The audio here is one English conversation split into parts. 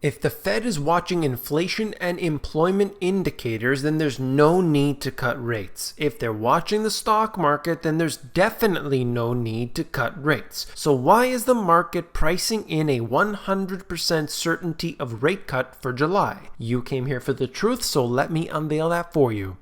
If the Fed is watching inflation and employment indicators, then there's no need to cut rates. If they're watching the stock market, then there's definitely no need to cut rates. So why is the market pricing in a 100% certainty of rate cut for July? You came here for the truth, so let me unveil that for you.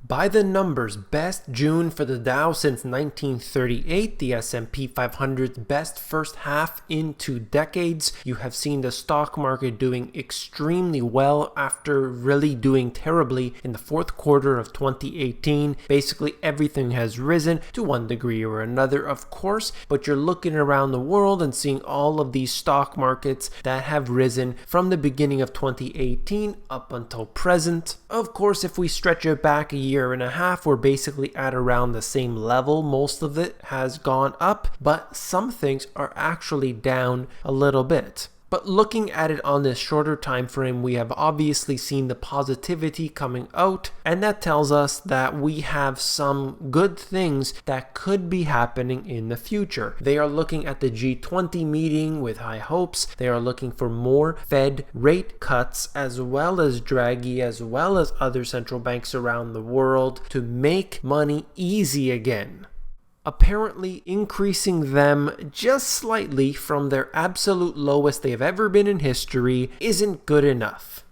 By the numbers, best June for the Dow since 1938, the S&P 500's best first half in 2 decades. You have seen the stock market doing extremely well after really doing terribly in the fourth quarter of 2018. Basically everything has risen to one degree or another, of course, but you're looking around the world and seeing all of these stock markets that have risen from the beginning of 2018 up until present. Of course, if we stretch it back a year and a half, we're basically at around the same level. Most of it has gone up, but some things are actually down a little bit. But looking at it on this shorter time frame, we have obviously seen the positivity coming out, and that tells us that we have some good things that could be happening in the future. They are looking at the G20 meeting with high hopes. They are looking for more Fed rate cuts, as well as Draghi, as well as other central banks around the world, to make money easy again. Apparently increasing them just slightly from their absolute lowest they have ever been in history isn't good enough.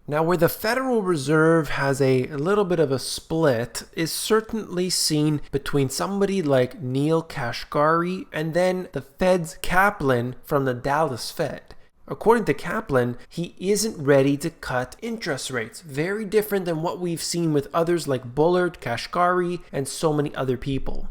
Now, where the Federal Reserve has a little bit of a split is certainly seen between somebody like Neil Kashkari and then the Fed's Kaplan from the Dallas Fed. According to Kaplan, he isn't ready to cut interest rates. Very different than what we've seen with others like Bullard, Kashkari, and so many other people.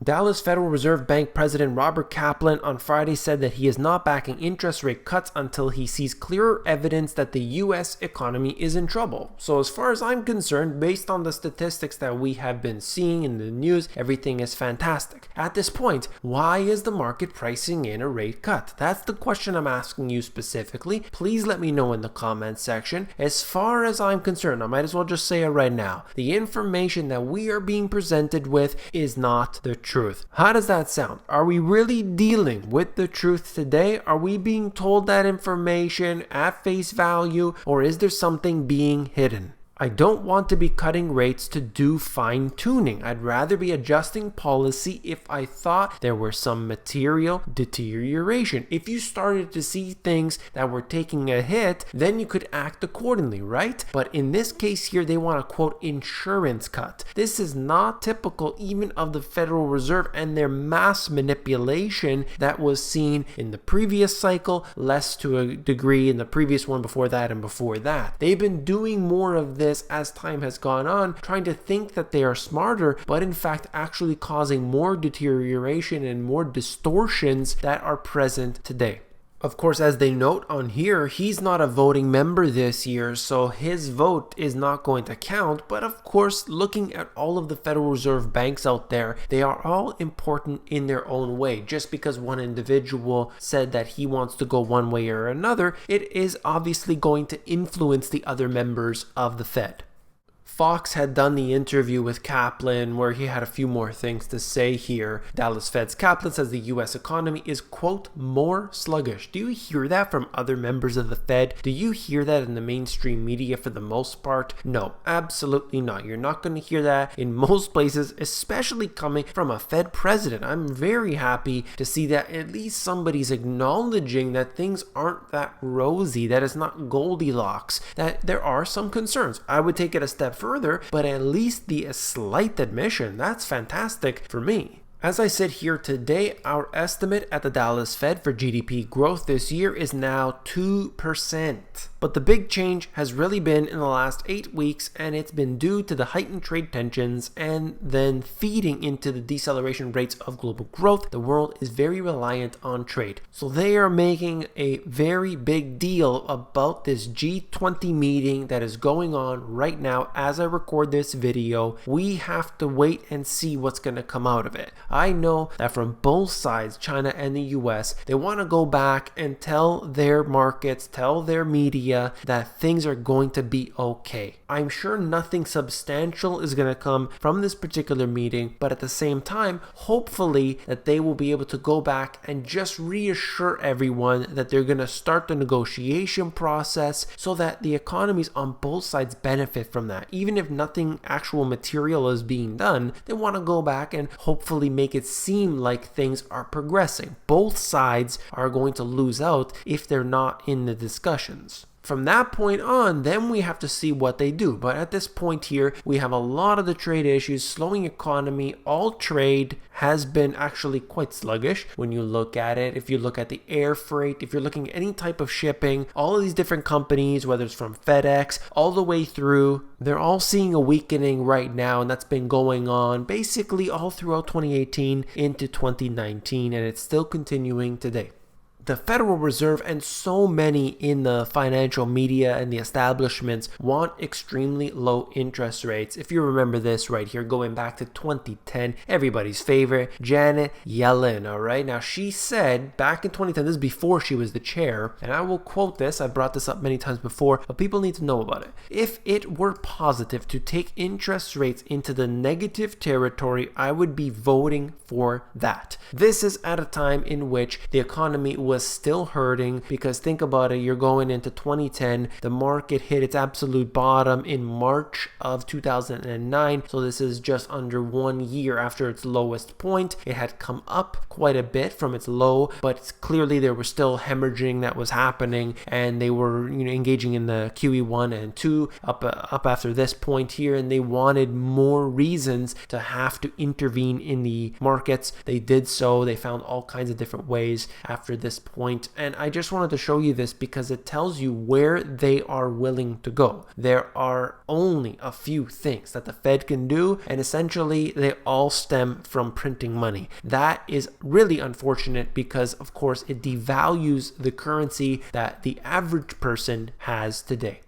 Dallas Federal Reserve Bank President Robert Kaplan on Friday said that he is not backing interest rate cuts until he sees clearer evidence that the U.S. economy is in trouble. So as far as I'm concerned, based on the statistics that we have been seeing in the news, everything is fantastic. At this point, why is the market pricing in a rate cut? That's the question I'm asking you specifically. Please let me know in the comments section. As far as I'm concerned, I might as well just say it right now. The information that we are being presented with is not the truth. How does that sound? Are we really dealing with the truth today? Are we being told that information at face value, or is there something being hidden? I don't want to be cutting rates to do fine tuning. I'd rather be adjusting policy if I thought there were some material deterioration. If you started to see things that were taking a hit, then you could act accordingly, right? But in this case here, they want a quote insurance cut. This is not typical even of the Federal Reserve and their mass manipulation that was seen in the previous cycle, less to a degree in the previous one before that and before that. They've been doing more of this as time has gone on, trying to think that they are smarter, but in fact actually causing more deterioration and more distortions that are present today. Of course, as they note on here, he's not a voting member this year, so his vote is not going to count. But of course, looking at all of the Federal Reserve banks out there, they are all important in their own way. Just because one individual said that he wants to go one way or another, it is obviously going to influence the other members of the Fed. Fox had done the interview with Kaplan where he had a few more things to say here. Dallas Fed's Kaplan says the U.S. economy is, quote, more sluggish. Do you hear that from other members of the Fed? Do you hear that in the mainstream media for the most part? No, absolutely not. You're not going to hear that in most places, especially coming from a Fed president. I'm very happy to see that at least somebody's acknowledging that things aren't that rosy, that it's not Goldilocks, that there are some concerns. I would take it a step further, but at least the slight admission, that's fantastic for me. As I said here today, our estimate at the Dallas Fed for GDP growth this year is now 2%. But the big change has really been in the last 8 weeks, and it's been due to the heightened trade tensions and then feeding into the deceleration rates of global growth. The world is very reliant on trade. So they are making a very big deal about this G20 meeting that is going on right now as I record this video. We have to wait and see what's going to come out of it. I know that from both sides, China and the US, they want to go back and tell their markets, tell their media, media that things are going to be okay. I'm sure nothing substantial is going to come from this particular meeting, but at the same time, hopefully that they will be able to go back and just reassure everyone that they're going to start the negotiation process so that the economies on both sides benefit from that. Even if nothing actual material is being done, they want to go back and hopefully make it seem like things are progressing. Both sides are going to lose out if they're not in the discussions. From that point on, then we have to see what they do. But at this point here, we have a lot of the trade issues, slowing economy. All trade has been actually quite sluggish when you look at it. If you look at the air freight, if you're looking at any type of shipping, all of these different companies, whether it's from FedEx all the way through, they're all seeing a weakening right now, and that's been going on basically all throughout 2018 into 2019, and it's still continuing today. The Federal Reserve and so many in the financial media and the establishments want extremely low interest rates. If you remember this right here, going back to 2010, everybody's favorite, Janet Yellen, all right? Now, she said back in 2010, this is before she was the chair, and I will quote this, I've brought this up many times before, but people need to know about it. If it were positive to take interest rates into the negative territory, I would be voting for that. This is at a time in which the economy was still hurting, because think about it, you're going into 2010, the market hit its absolute bottom in March of 2009, so this is just under 1 year after its lowest point. It had come up quite a bit from its low, but clearly there was still hemorrhaging that was happening, and they were engaging in the QE1 and 2 up after this point here, and they wanted more reasons to have to intervene in the markets. They did so. They found all kinds of different ways after this point, and I just wanted to show you this because it tells you where they are willing to go. There are only a few things that the Fed can do, and essentially they all stem from printing money. That is really unfortunate because, of course, it devalues the currency that the average person has today.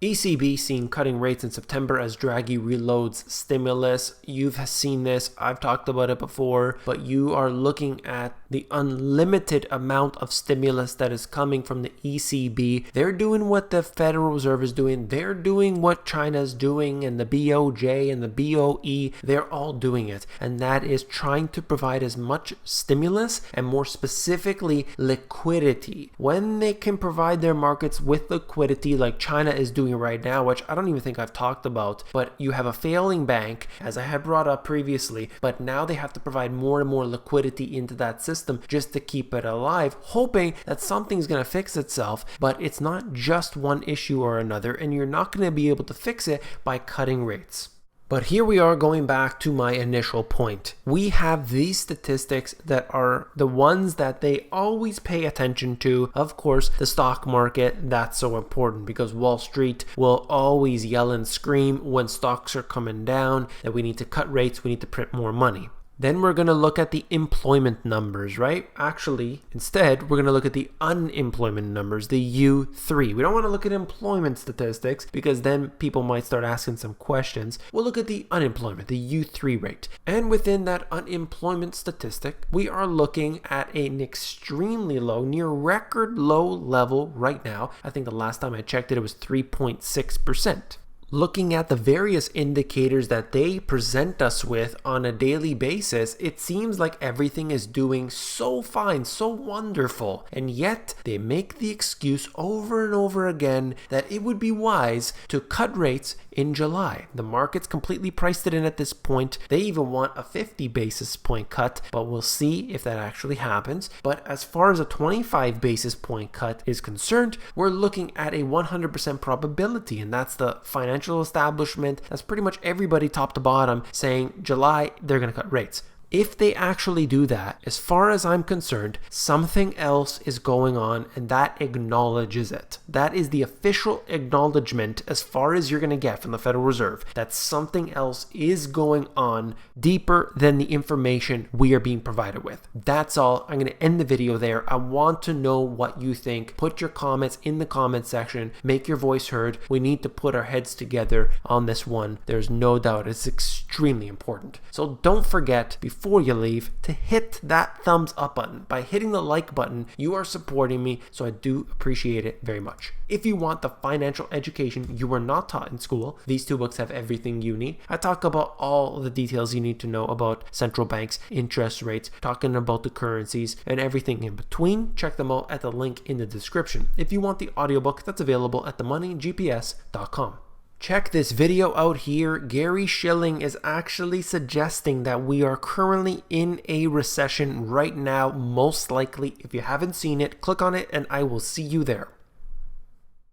ECB seen cutting rates in September as Draghi reloads stimulus. You've seen this, I've talked about it before, but you are looking at the unlimited amount of stimulus that is coming from the ECB. They're doing what the Federal Reserve is doing. They're doing what China's doing, and the BOJ and the BOE, they're all doing it. And that is trying to provide as much stimulus and more specifically liquidity. When they can provide their markets with liquidity like China is doing right now, which I don't even think I've talked about, but you have a failing bank, as I had brought up previously, but now they have to provide more and more liquidity into that system just to keep it alive, hoping that something's going to fix itself. But it's not just one issue or another, and you're not going to be able to fix it by cutting rates. But here we are going back to my initial point. We have these statistics that are the ones that they always pay attention to. Of course, the stock market, that's so important because Wall Street will always yell and scream when stocks are coming down that we need to cut rates, we need to print more money. Then we're going to look at the employment numbers, right? Actually, instead, we're going to look at the unemployment numbers, the U3. We don't want to look at employment statistics because then people might start asking some questions. We'll look at the unemployment, the U3 rate. And within that unemployment statistic, we are looking at an extremely low, near record low level right now. I think the last time I checked it, it was 3.6%. Looking at the various indicators that they present us with on a daily basis, it seems like everything is doing so fine, so wonderful, and yet they make the excuse over and over again that it would be wise to cut rates in July. The market's completely priced it in at this point. They even want a 50 basis point cut, but we'll see if that actually happens. But as far as a 25 basis point cut is concerned, we're looking at a 100% probability, and that's the financial establishment, that's pretty much everybody top to bottom saying July they're going to cut rates. If they actually do that, as far as I'm concerned, something else is going on, and that acknowledges it. That is the official acknowledgement as far as you're going to get from the Federal Reserve, that something else is going on deeper than the information we are being provided with. That's all. I'm going to end the video there. I want to know what you think. Put your comments in the comment section. Make your voice heard. We need to put our heads together on this one. There's no doubt it's extremely important. So don't forget, before before you leave to hit that thumbs up button. By hitting the like button, you are supporting me, so I do appreciate it very much. If you want the financial education you were not taught in school, these two books have everything you need. I talk about all the details you need to know about central banks, interest rates, talking about the currencies, and everything in between. Check them out at the link in the description. If you want the audiobook, that's available at themoneygps.com. Check this video out here. Gary Shilling is actually suggesting that we are currently in a recession right now, most likely. If you haven't seen it, click on it and I will see you there.